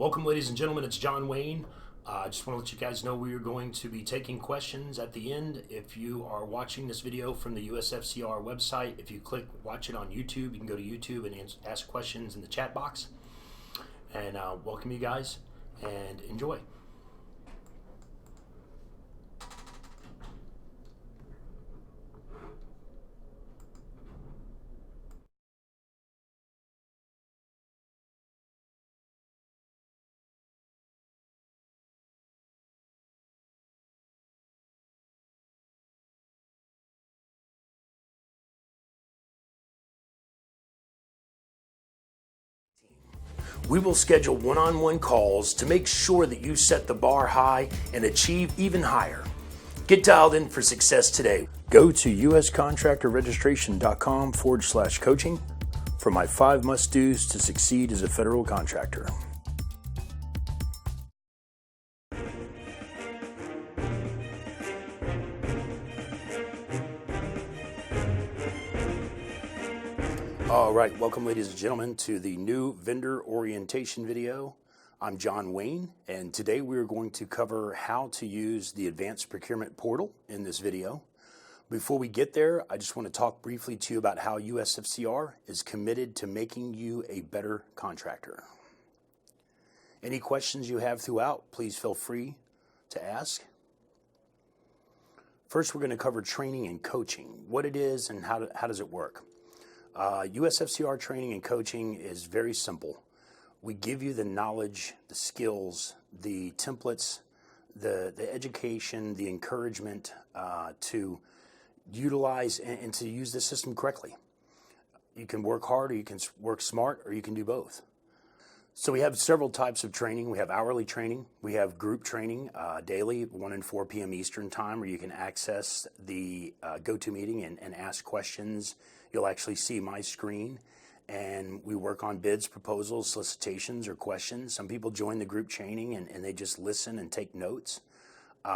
Welcome, ladies and gentlemen. It's John Wayne. I just want to let you guys know we are going to be taking questions at the end. If you are watching this video from the USFCR website, if you click watch it on YouTube, you can go to YouTube and ask questions in the chat box. And welcome you guys and enjoy. We will schedule one-on-one calls to make sure that you set the bar high and achieve even higher. Get dialed in for success today. Go to uscontractorregistration.com/coaching for my 5 must-dos to succeed as a federal contractor. All right, welcome ladies and gentlemen to the new vendor orientation video. I'm John Wayne, and today we're going to cover how to use the Advanced Procurement Portal in this video. Before we get there, I just want to talk briefly to you about how USFCR is committed to making you a better contractor. Any questions you have throughout, please feel free to ask. First, we're going to cover training and coaching, what it is and how does it work. USFCR training and coaching is very simple. We give you the knowledge, the skills, the templates, the education, the encouragement to utilize and to use the system correctly. You can work hard or you can work smart or you can do both. So we have several types of training. We have hourly training. We have group training daily, 1 and 4 p.m. Eastern time, where you can access the GoToMeeting and ask questions. You'll actually see my screen, and we work on bids, proposals, solicitations, or questions. Some people join the group training and they just listen and take notes.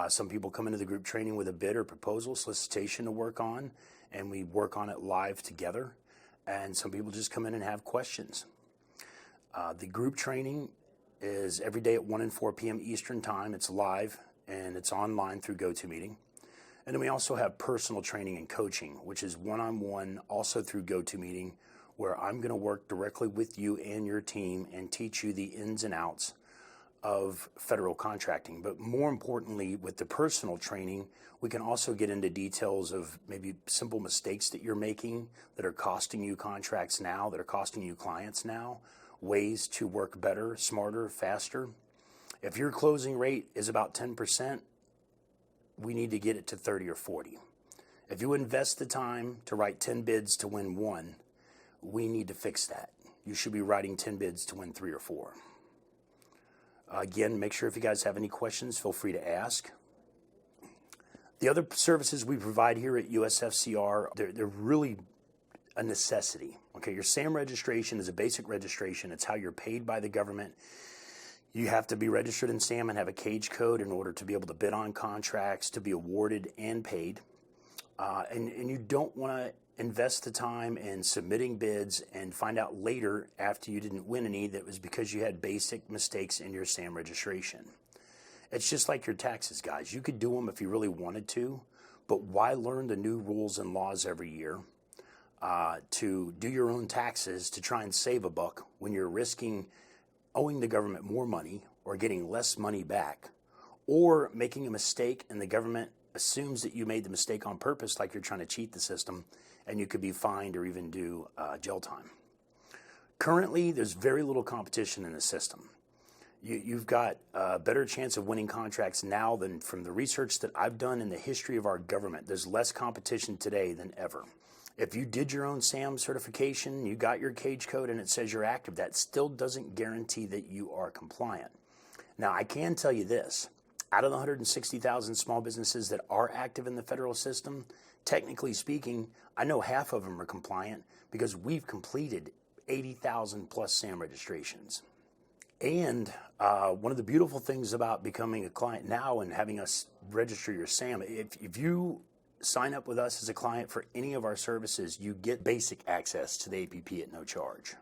Some people come into the group training with a bid or proposal, solicitation to work on, and we work on it live together. And some people just come in and have questions. The group training is every day at 1 and 4 p.m. Eastern time. It's live and it's online through GoToMeeting. And then we also have personal training and coaching, which is one-on-one, also through GoToMeeting, where I'm going to work directly with you and your team and teach you the ins and outs of federal contracting. But more importantly, with the personal training, we can also get into details of maybe simple mistakes that you're making that are costing you contracts now, that are costing you clients now, ways to work better, smarter, faster. If your closing rate is about 10%, we need to get it to 30 or 40. If you invest the time to write 10 bids to win 1, we need to fix that. You should be writing 10 bids to win 3 or 4. Again, make sure if you guys have any questions, feel free to ask. The other services we provide here at USFCR, they're really a necessity. Okay, your SAM registration is a basic registration. It's how you're paid by the government. You have to be registered in SAM and have a cage code in order to be able to bid on contracts, to be awarded and paid. And you don't want to invest the time in submitting bids and find out later after you didn't win any that it was because you had basic mistakes in your SAM registration. It's just like your taxes, guys. You could do them if you really wanted to, but why learn the new rules and laws every year to do your own taxes to try and save a buck when you're risking owing the government more money or getting less money back, or making a mistake and the government assumes that you made the mistake on purpose, like you're trying to cheat the system, and you could be fined or even do jail time. Currently, there's very little competition in the system. You've got a better chance of winning contracts now than from the research that I've done in the history of our government. There's less competition today than ever. If you did your own SAM certification, you got your cage code and it says you're active, that still doesn't guarantee that you are compliant. Now, I can tell you this, out of the 160,000 small businesses that are active in the federal system, technically speaking, I know half of them are compliant because we've completed 80,000 plus SAM registrations. And one of the beautiful things about becoming a client now and having us register your SAM, if you sign up with us as a client for any of our services, you get basic access to the APP at no charge.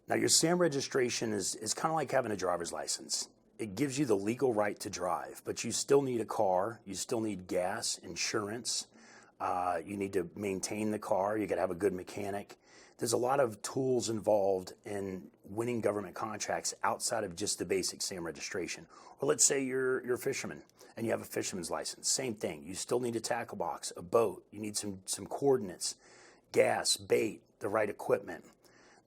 Now, your SAM registration is kind of like having a driver's license. It gives you the legal right to drive, but you still need a car, you still need gas, insurance, you need to maintain the car, you got to have a good mechanic. There's a lot of tools involved in winning government contracts outside of just the basic SAM registration. Or let's say you're a fisherman and you have a fisherman's license. Same thing. You still need a tackle box, a boat. You need some coordinates, gas, bait, the right equipment.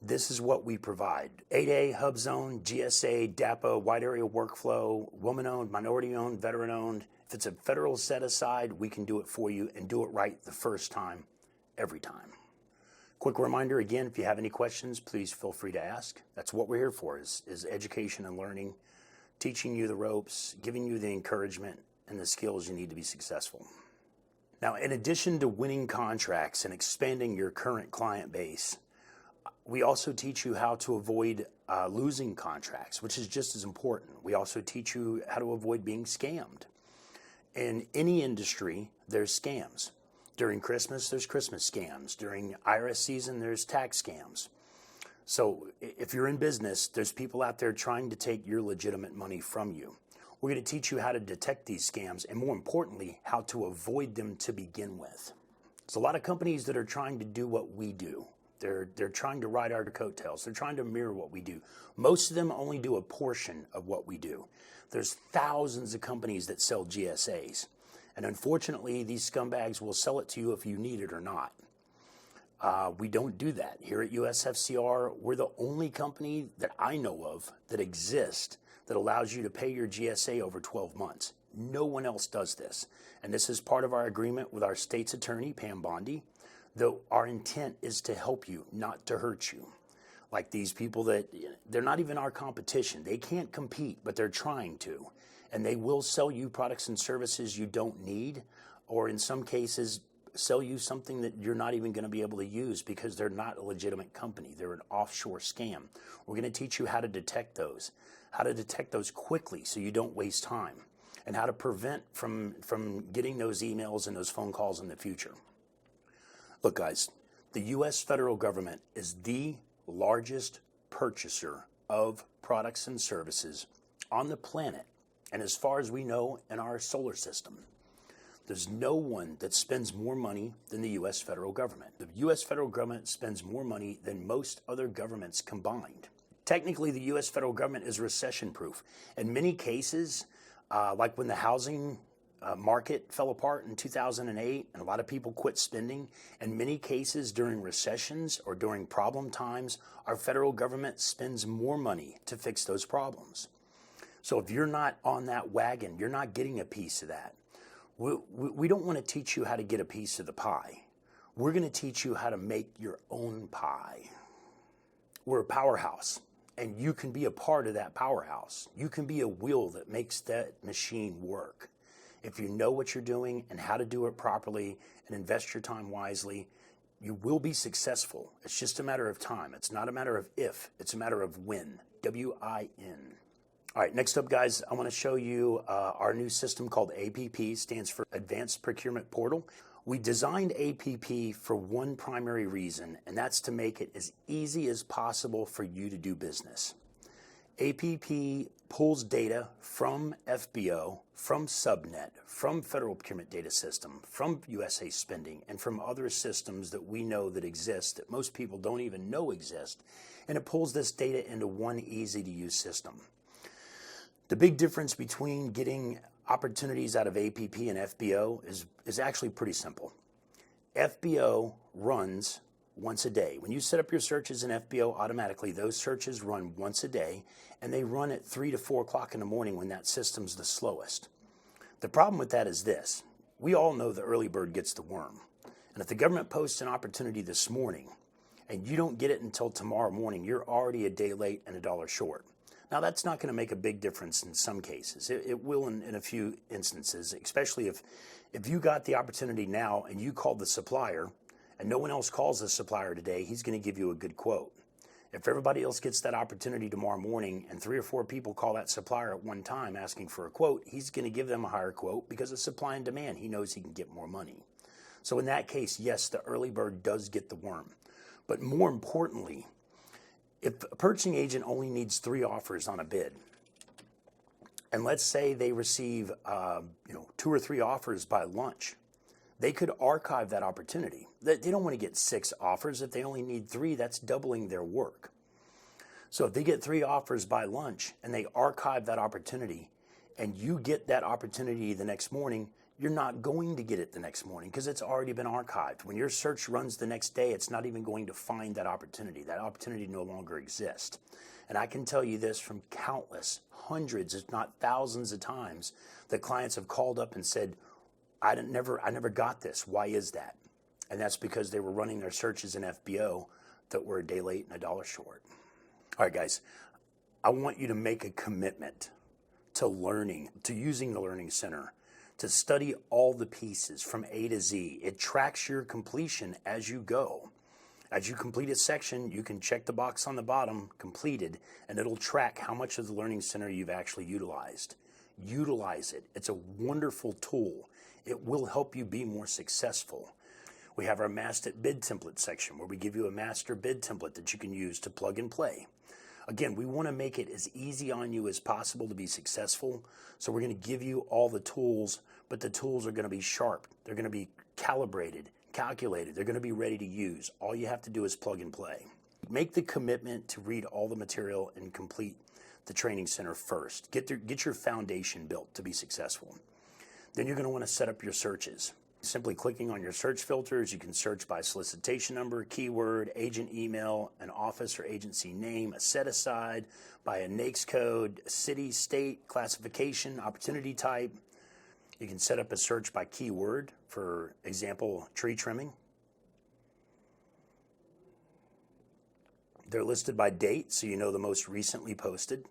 This is what we provide. 8A, Hub Zone, GSA, DAPA, Wide Area Workflow, woman-owned, minority-owned, veteran-owned. If it's a federal set-aside, we can do it for you and do it right the first time, every time. Quick reminder again, if you have any questions, please feel free to ask. That's what we're here for, is education and learning, teaching you the ropes, giving you the encouragement and the skills you need to be successful. Now, in addition to winning contracts and expanding your current client base, we also teach you how to avoid losing contracts, which is just as important. We also teach you how to avoid being scammed. In any industry, there's scams. During Christmas, there's Christmas scams. During IRS season, there's tax scams. So if you're in business, there's people out there trying to take your legitimate money from you. We're going to teach you how to detect these scams and, more importantly, how to avoid them to begin with. There's a lot of companies that are trying to do what we do. They're trying to ride our coattails. They're trying to mirror what we do. Most of them only do a portion of what we do. There's thousands of companies that sell GSAs. And unfortunately, these scumbags will sell it to you if you need it or not. We don't do that. Here at USFCR, we're the only company that I know of that exists that allows you to pay your GSA over 12 months. No one else does this. And this is part of our agreement with our state's attorney, Pam Bondi, though our intent is to help you, not to hurt you. Like these people they're not even our competition. They can't compete, but they're trying to. And they will sell you products and services you don't need, or in some cases, sell you something that you're not even going to be able to use because they're not a legitimate company. They're an offshore scam. We're going to teach you how to detect those quickly so you don't waste time, and how to prevent from getting those emails and those phone calls in the future. Look, guys, the U.S. federal government is the largest purchaser of products and services on the planet, and as far as we know, in our solar system. There's no one that spends more money than the U.S. federal government. The U.S. federal government spends more money than most other governments combined. Technically, the U.S. federal government is recession-proof. In many cases, like when the housing market fell apart in 2008 and a lot of people quit spending, in many cases during recessions or during problem times, our federal government spends more money to fix those problems. So if you're not on that wagon, you're not getting a piece of that. We don't want to teach you how to get a piece of the pie. We're going to teach you how to make your own pie. We're a powerhouse, and you can be a part of that powerhouse. You can be a wheel that makes that machine work. If you know what you're doing and how to do it properly and invest your time wisely, you will be successful. It's just a matter of time. It's not a matter of if, it's a matter of when. W-I-N. All right, next up, guys, I want to show you our new system called APP, stands for Advanced Procurement Portal. We designed APP for one primary reason, and that's to make it as easy as possible for you to do business. APP pulls data from FBO, from Subnet, from Federal Procurement Data System, from USA Spending, and from other systems that we know that exist that most people don't even know exist, and it pulls this data into one easy-to-use system. The big difference between getting opportunities out of APP and FBO is actually pretty simple. FBO runs once a day. When you set up your searches in FBO, automatically those searches run once a day, and they run at 3 to 4 o'clock in the morning when that system's the slowest. The problem with that is this. We all know the early bird gets the worm. And if the government posts an opportunity this morning and you don't get it until tomorrow morning, you're already a day late and $1 short. Now, that's not going to make a big difference in some cases. It will in a few instances, especially if you got the opportunity now and you called the supplier and no one else calls the supplier today, he's going to give you a good quote. If everybody else gets that opportunity tomorrow morning and 3 or 4 people call that supplier at one time asking for a quote, he's going to give them a higher quote because of supply and demand. He knows he can get more money. So in that case, yes, the early bird does get the worm. But more importantly, If a purchasing agent only needs 3 offers on a bid, and let's say they receive 2 or 3 offers by lunch, they could archive that opportunity. They don't want to get 6 offers. If they only need 3, that's doubling their work. So if they get 3 offers by lunch and they archive that opportunity, and you get that opportunity the next morning, you're not going to get it the next morning because it's already been archived. When your search runs the next day, it's not even going to find that opportunity. That opportunity no longer exists. And I can tell you this from countless, hundreds, if not thousands of times, that clients have called up and said, I never got this. Why is that? And that's because they were running their searches in FBO that were a day late and $1 short. All right, guys, I want you to make a commitment to learning, to using the Learning Center, to study all the pieces from A to Z. It tracks your completion as you go. As you complete a section, you can check the box on the bottom, completed, and it'll track how much of the Learning Center you've actually utilized. Utilize it. It's a wonderful tool. It will help you be more successful. We have our master bid template section where we give you a master bid template that you can use to plug and play. Again, we want to make it as easy on you as possible to be successful. So we're going to give you all the tools, but the tools are going to be sharp. They're going to be calibrated, calculated. They're going to be ready to use. All you have to do is plug and play. Make the commitment to read all the material and complete the training center first. Get your foundation built to be successful. Then you're going to want to set up your searches. Simply clicking on your search filters, you can search by solicitation number, keyword, agent email, an office or agency name, a set aside, by a NAICS code, city, state, classification, opportunity type. You can set up a search by keyword, for example, tree trimming. They're listed by date, so you know the most recently posted.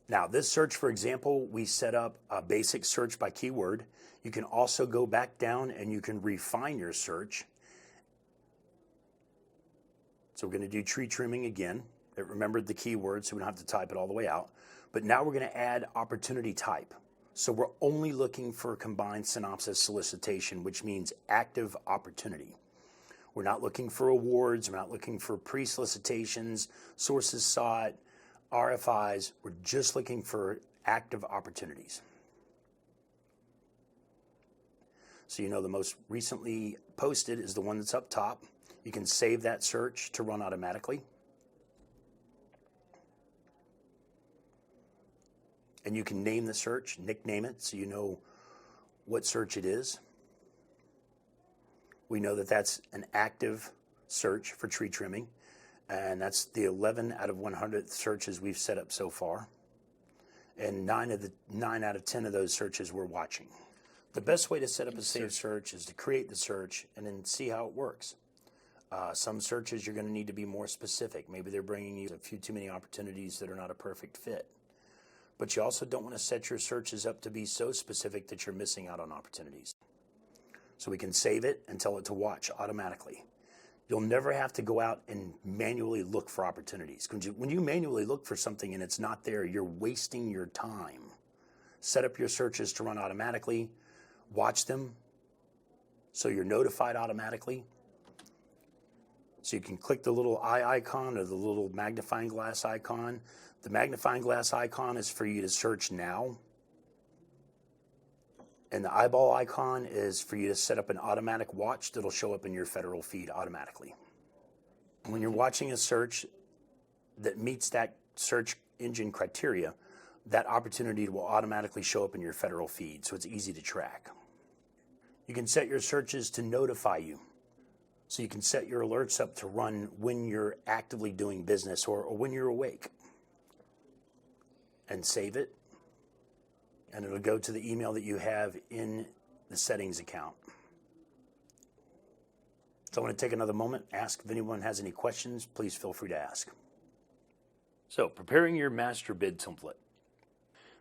Now, this search, for example, we set up a basic search by keyword. You can also go back down and you can refine your search. So we're going to do tree trimming again. It remembered the keyword, so we don't have to type it all the way out. But now we're going to add opportunity type. So we're only looking for a combined synopsis solicitation, which means active opportunity. We're not looking for awards. We're not looking for pre-solicitations, sources sought, RFIs. We're just looking for active opportunities. So you know the most recently posted is the one that's up top. You can save that search to run automatically. And you can name the search, nickname it, so you know what search it is. We know that that's an active search for tree trimming, and that's the 11 out of 100 searches we've set up so far. And 9 out of 10 of those searches we're watching. The best way to set up a saved search is to create the search and then see how it works. Some searches you're going to need to be more specific. Maybe they're bringing you a few too many opportunities that are not a perfect fit. But you also don't want to set your searches up to be so specific that you're missing out on opportunities. So we can save it and tell it to watch automatically. You'll never have to go out and manually look for opportunities. When you manually look for something and it's not there, you're wasting your time. Set up your searches to run automatically. Watch them so you're notified automatically. So you can click the little eye icon or the little magnifying glass icon. The magnifying glass icon is for you to search now. And the eyeball icon is for you to set up an automatic watch that'll show up in your federal feed automatically. When you're watching a search that meets that search engine criteria, that opportunity will automatically show up in your federal feed, so it's easy to track. You can set your searches to notify you. So you can set your alerts up to run when you're actively doing business or when you're awake. And save it. And it'll go to the email that you have in the settings account. So I want to take another moment, ask if anyone has any questions. Please feel free to ask. So preparing your master bid template.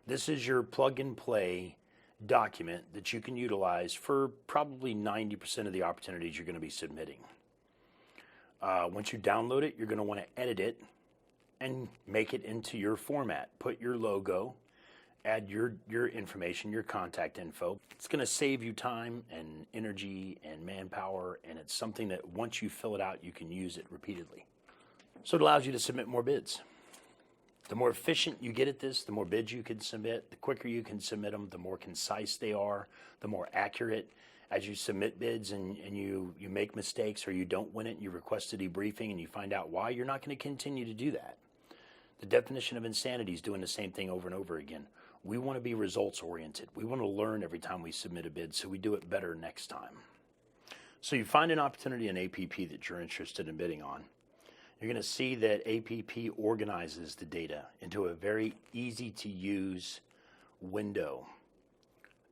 This is your plug and play document that you can utilize for probably 90% of the opportunities you're going to be submitting. Once you download it, you're going to want to edit it and make it into your format. Put your logo, add your information, your contact info. It's going to save you time and energy and manpower, and it's something that once you fill it out, you can use it repeatedly. So it allows you to submit more bids. The more efficient you get at this, the more bids you can submit, the quicker you can submit them, the more concise they are, the more accurate. As you submit bids and you make mistakes or you don't win it and you request a debriefing and you find out why, you're not going to continue to do that. The definition of insanity is doing the same thing over and over again. We want to be results oriented. We want to learn every time we submit a bid so we do it better next time. So you find an opportunity in APP that you're interested in bidding on. You're going to see that APP organizes the data into a very easy to use window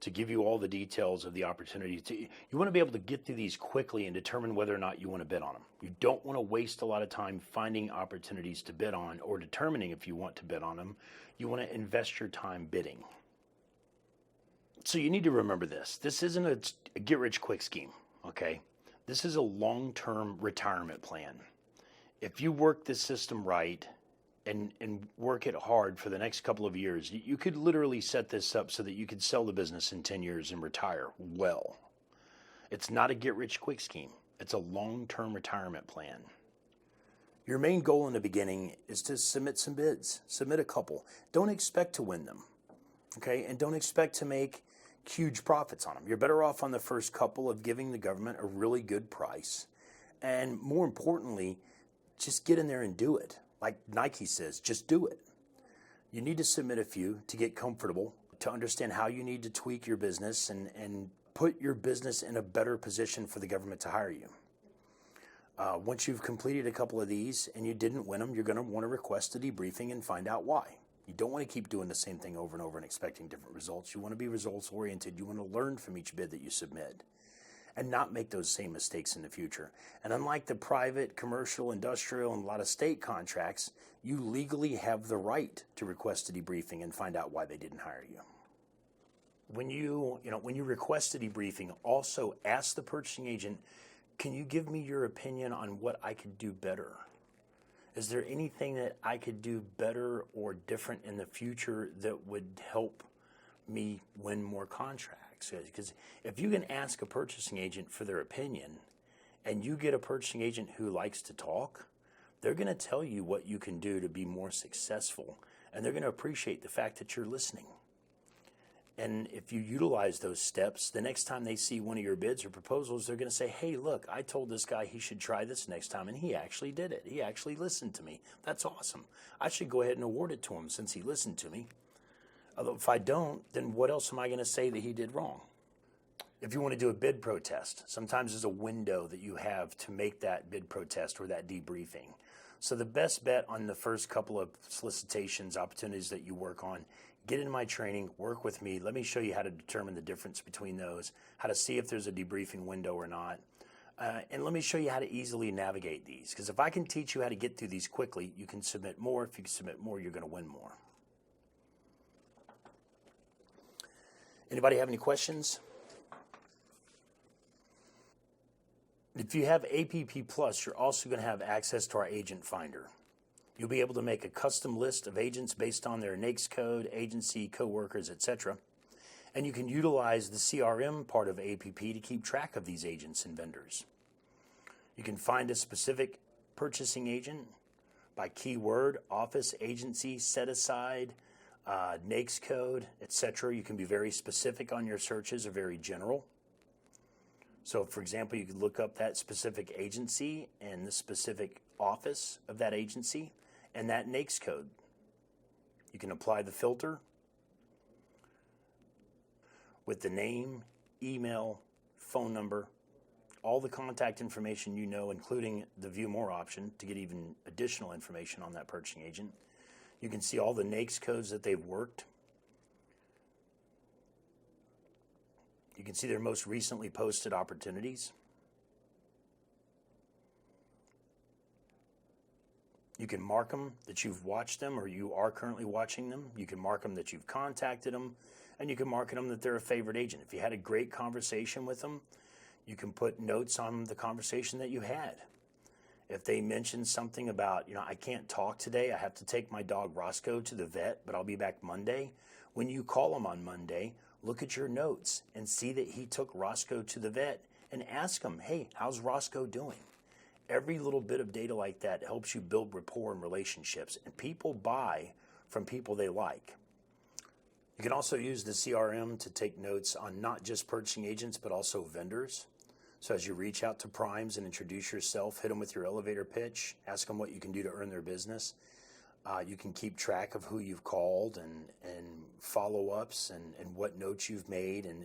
to give you all the details of the opportunity. You want to be able to get through these quickly and determine whether or not you want to bid on them. You don't want to waste a lot of time finding opportunities to bid on or determining if you want to bid on them. You want to invest your time bidding. So you need to remember this. This isn't a get-rich-quick scheme, okay? This is a long-term retirement plan. If you work this system right and work it hard for the next couple of years, you could literally set this up so that you could sell the business in 10 years and retire well. It's not a get-rich-quick scheme. It's a long-term retirement plan. Your main goal in the beginning is to submit some bids. Submit a couple. Don't expect to win them, okay? And don't expect to make huge profits on them. You're better off on the first couple of giving the government a really good price. And more importantly, just get in there and do it. Like Nike says, just do it. You need to submit a few to get comfortable, to understand how you need to tweak your business and put your business in a better position for the government to hire you. Once you've completed a couple of these and you didn't win them, you're going to want to request a debriefing and find out why. You don't want to keep doing the same thing over and over and expecting different results. You want to be results oriented. You want to learn from each bid that you submit and not make those same mistakes in the future. And unlike the private, commercial, industrial, and a lot of state contracts, you legally have the right to request a debriefing and find out why they didn't hire you. When you request a debriefing, also ask the purchasing agent, can you give me your opinion on what I could do better? Is there anything that I could do better or different in the future that would help me win more contracts? Because if you can ask a purchasing agent for their opinion and you get a purchasing agent who likes to talk, they're going to tell you what you can do to be more successful, and they're going to appreciate the fact that you're listening. And if you utilize those steps, the next time they see one of your bids or proposals, they're going to say, hey, look, I told this guy he should try this next time, and he actually did it. He actually listened to me. That's awesome. I should go ahead and award it to him since he listened to me. Although if I don't, then what else am I going to say that he did wrong? If you want to do a bid protest, sometimes there's a window that you have to make that bid protest or that debriefing. So the best bet on the first couple of solicitations, opportunities that you work on, get in my training, work with me. Let me show you how to determine the difference between those, how to see if there's a debriefing window or not. And let me show you how to easily navigate these. Because if I can teach you how to get through these quickly, you can submit more. If you can submit more, you're going to win more. Anybody have any questions? If you have APP Plus, you're also going to have access to our agent finder. You'll be able to make a custom list of agents based on their NAICS code, agency, coworkers, etc. And you can utilize the CRM part of APP to keep track of these agents and vendors. You can find a specific purchasing agent by keyword, office, agency, set aside, NAICS code, etc. You can be very specific on your searches or very general. So, for example, you could look up that specific agency and the specific office of that agency and that NAICS code. You can apply the filter with the name, email, phone number, all the contact information you know, including the View More option to get even additional information on that purchasing agent. You can see all the NAICS codes that they've worked. You can see their most recently posted opportunities. You can mark them that you've watched them or you are currently watching them. You can mark them that you've contacted them, and you can mark them that they're a favorite agent. If you had a great conversation with them, you can put notes on the conversation that you had. If they mention something about, I can't talk today, I have to take my dog Roscoe to the vet, but I'll be back Monday. When you call them on Monday, look at your notes and see that he took Roscoe to the vet and ask him, hey, how's Roscoe doing? Every little bit of data like that helps you build rapport and relationships, and people buy from people they like. You can also use the CRM to take notes on not just purchasing agents, but also vendors. So as you reach out to primes and introduce yourself, hit them with your elevator pitch, ask them what you can do to earn their business. You can keep track of who you've called and follow-ups and what notes you've made. And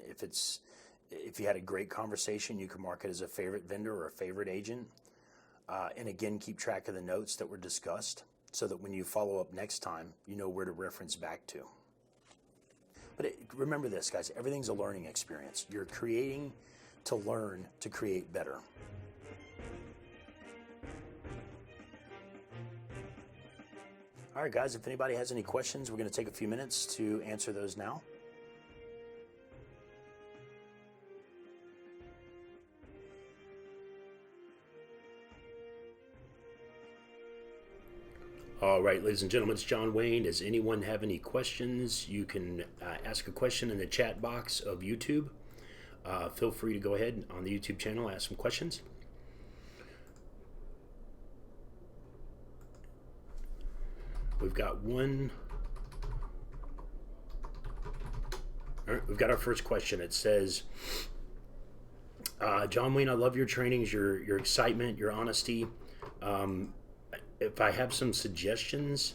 if you had a great conversation, you can mark it as a favorite vendor or a favorite agent. And again, keep track of the notes that were discussed so that when you follow up next time, you know where to reference back to. But remember this, guys, everything's a learning experience. You're creating to learn to create better. All right, guys, if anybody has any questions, we're going to take a few minutes to answer those now. All right, ladies and gentlemen, it's John Wayne. Does anyone have any questions? You can ask a question in the chat box of YouTube. Feel free to go ahead on the YouTube channel, ask some questions. We've got one. All right, we've got our first question. It says, John Wayne, I love your trainings, your excitement, your honesty. If I have some suggestions,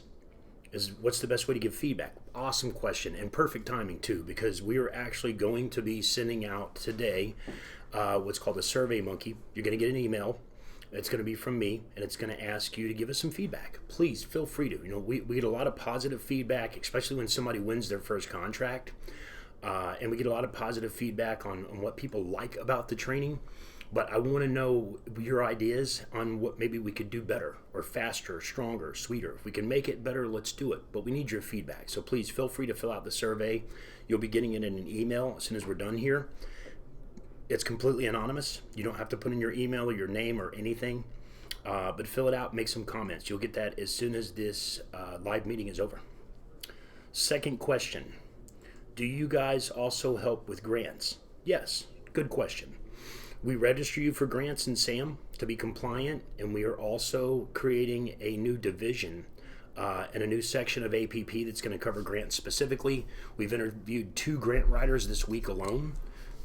what's the best way to give feedback? Awesome question, and perfect timing too, because we are actually going to be sending out today what's called a Survey Monkey. You're going to get an email. It's going to be from me, and it's going to ask you to give us some feedback. Please feel free to. You know, we get a lot of positive feedback, especially when somebody wins their first contract, and we get a lot of positive feedback on what people like about the training. But I want to know your ideas on what maybe we could do better or faster, stronger, sweeter. If we can make it better, let's do it. But we need your feedback. So please feel free to fill out the survey. You'll be getting it in an email as soon as we're done here. It's completely anonymous. You don't have to put in your email or your name or anything. But fill it out, make some comments. You'll get that as soon as this live meeting is over. Second question. Do you guys also help with grants? Yes. Good question. We register you for grants in SAM to be compliant, and we are also creating a new division and a new section of APP that's going to cover grants specifically. We've interviewed 2 grant writers this week alone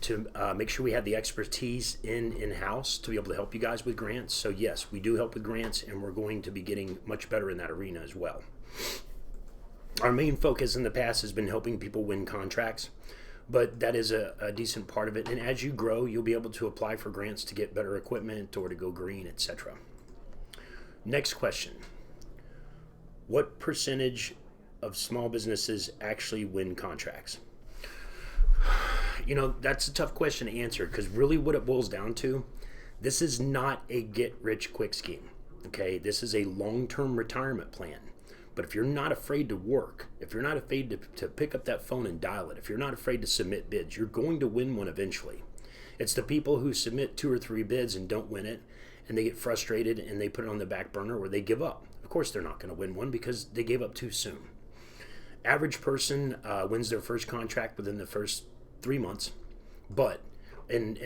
to make sure we have the expertise in-house to be able to help you guys with grants. So yes, we do help with grants, and we're going to be getting much better in that arena as well. Our main focus in the past has been helping people win contracts. But that is a decent part of it. And as you grow, you'll be able to apply for grants to get better equipment or to go green, etc. Next question. What percentage of small businesses actually win contracts? You know, that's a tough question to answer, because really what it boils down to, this is not a get-rich-quick scheme. Okay, this is a long-term retirement plan. But if you're not afraid to work, if you're not afraid to pick up that phone and dial it, if you're not afraid to submit bids, you're going to win one eventually. It's the people who submit 2 or 3 bids and don't win it, and they get frustrated and they put it on the back burner or they give up. Of course they're not going to win one because they gave up too soon. Average person wins their first contract within the first 3 months, but in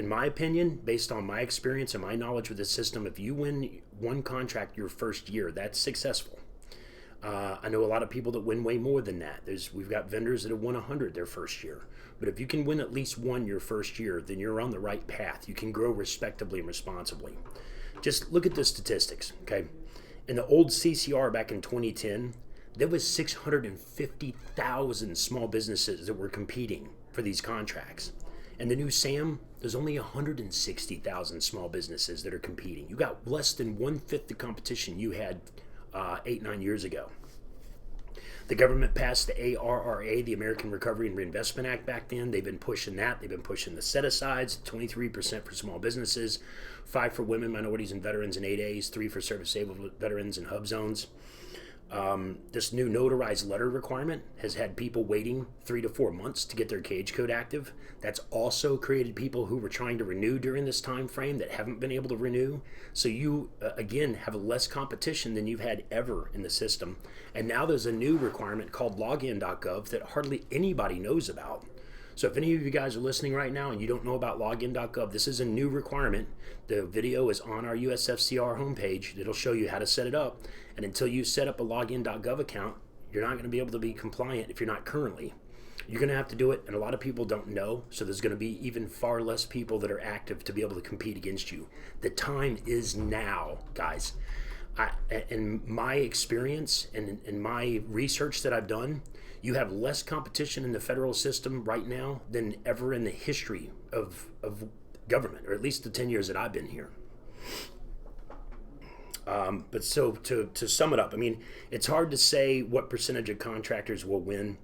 my opinion, based on my experience and my knowledge with the system, if you win one contract your first year, that's successful. I know a lot of people that win way more than that. We've got vendors that have won 100 their first year. But if you can win at least 1 your first year, then you're on the right path. You can grow respectably and responsibly. Just look at the statistics, okay? In the old CCR back in 2010, there was 650,000 small businesses that were competing for these contracts. And the new SAM, there's only 160,000 small businesses that are competing. You got less than 1/5 the competition you had 8-9 years ago. The government passed the ARRA, the American Recovery and Reinvestment Act back then. They've been pushing that. They've been pushing the set-asides, 23% for small businesses, 5 for women, minorities, and veterans in 8As, 3 for service-disabled veterans in hub zones. This new notarized letter requirement has had people waiting 3 to 4 months to get their cage code active. That's also created people who were trying to renew during this time frame that haven't been able to renew. So you, again, have less competition than you've had ever in the system. And now there's a new requirement called login.gov that hardly anybody knows about. So if any of you guys are listening right now and you don't know about login.gov, this is a new requirement. The video is on our USFCR homepage. It'll show you how to set it up. And until you set up a login.gov account, you're not going to be able to be compliant if you're not currently. You're going to have to do it, and a lot of people don't know, so there's going to be even far less people that are active to be able to compete against you. The time is now, guys. In my experience and in my research that I've done, you have less competition in the federal system right now than ever in the history of government, or at least the 10 years that I've been here. But so to sum it up, I mean, it's hard to say what percentage of contractors will win.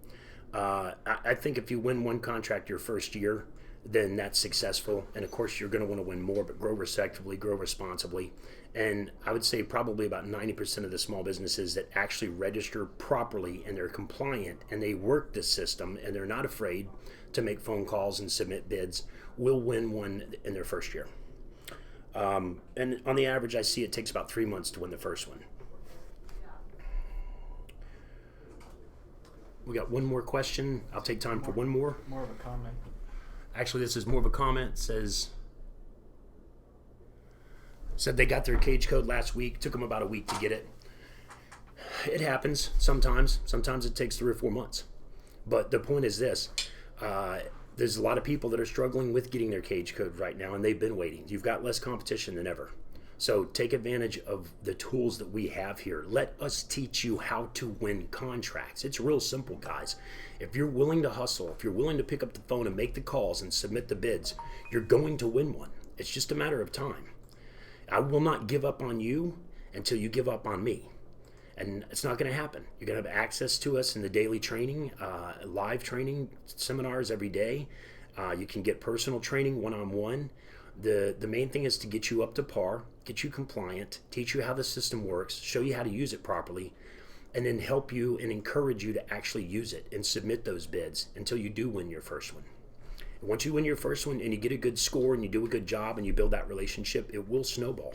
I think if you win one contract your first year, then that's successful. And of course, you're going to want to win more, but grow respectively, grow responsibly. And I would say probably about 90% of the small businesses that actually register properly and they're compliant and they work the system and they're not afraid to make phone calls and submit bids will win one in their first year. And on the average, I see it takes about 3 months to win the first one. We got one more question. I'll take time for one more. More of a comment. Actually, this is more of a comment. Said they got their cage code last week. Took them about a week to get it. It happens sometimes. Sometimes it takes 3 or 4 months. But the point is this. There's a lot of people that are struggling with getting their cage code right now, and they've been waiting. You've got less competition than ever. So take advantage of the tools that we have here. Let us teach you how to win contracts. It's real simple, guys. If you're willing to hustle, if you're willing to pick up the phone and make the calls and submit the bids, you're going to win one. It's just a matter of time. I will not give up on you until you give up on me. And it's not going to happen. You're going to have access to us in the daily training, live training seminars every day. You can get personal training one-on-one. The main thing is to get you up to par, get you compliant, teach you how the system works, show you how to use it properly, and then help you and encourage you to actually use it and submit those bids until you do win your first one. And once you win your first one and you get a good score and you do a good job and you build that relationship, it will snowball.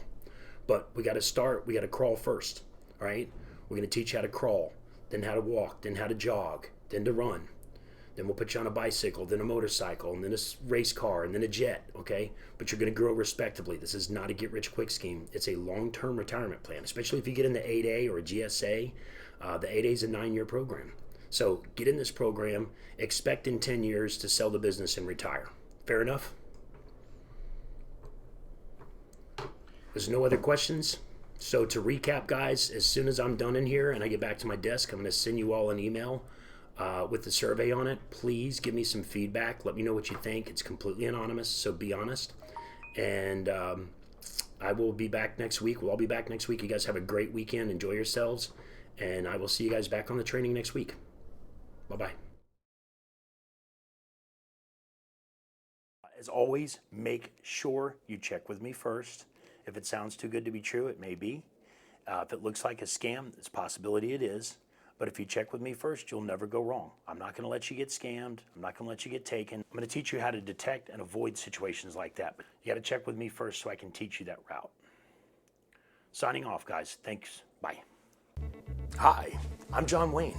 But we got to crawl first, all right? We're going to teach you how to crawl, then how to walk, then how to jog, then to run. Then we'll put you on a bicycle, then a motorcycle, and then a race car, and then a jet, okay? But you're going to grow respectably. This is not a get-rich-quick scheme. It's a long-term retirement plan, especially if you get in the 8A or a GSA. The 8A is a 9-year program. So get in this program, expect in 10 years to sell the business and retire. Fair enough? There's no other questions? So to recap, guys, as soon as I'm done in here and I get back to my desk, I'm going to send you all an email with the survey on it. Please give me some feedback. Let me know what you think. It's completely anonymous, so be honest. And I will be back next week. We'll all be back next week. You guys have a great weekend. Enjoy yourselves. And I will see you guys back on the training next week. Bye-bye. As always, make sure you check with me first. If it sounds too good to be true, it may be. If it looks like a scam, it's a possibility it is. But if you check with me first, you'll never go wrong. I'm not going to let you get scammed. I'm not going to let you get taken. I'm going to teach you how to detect and avoid situations like that. But you got to check with me first so I can teach you that route. Signing off, guys. Thanks. Bye. Hi, I'm John Wayne.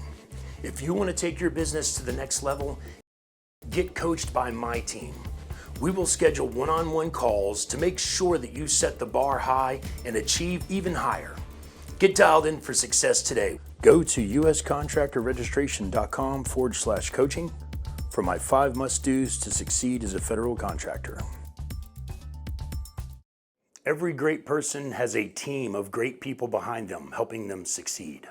If you want to take your business to the next level, get coached by my team. We will schedule one-on-one calls to make sure that you set the bar high and achieve even higher. Get dialed in for success today. Go to uscontractorregistration.com/coaching for my 5 must-dos to succeed as a federal contractor. Every great person has a team of great people behind them, helping them succeed.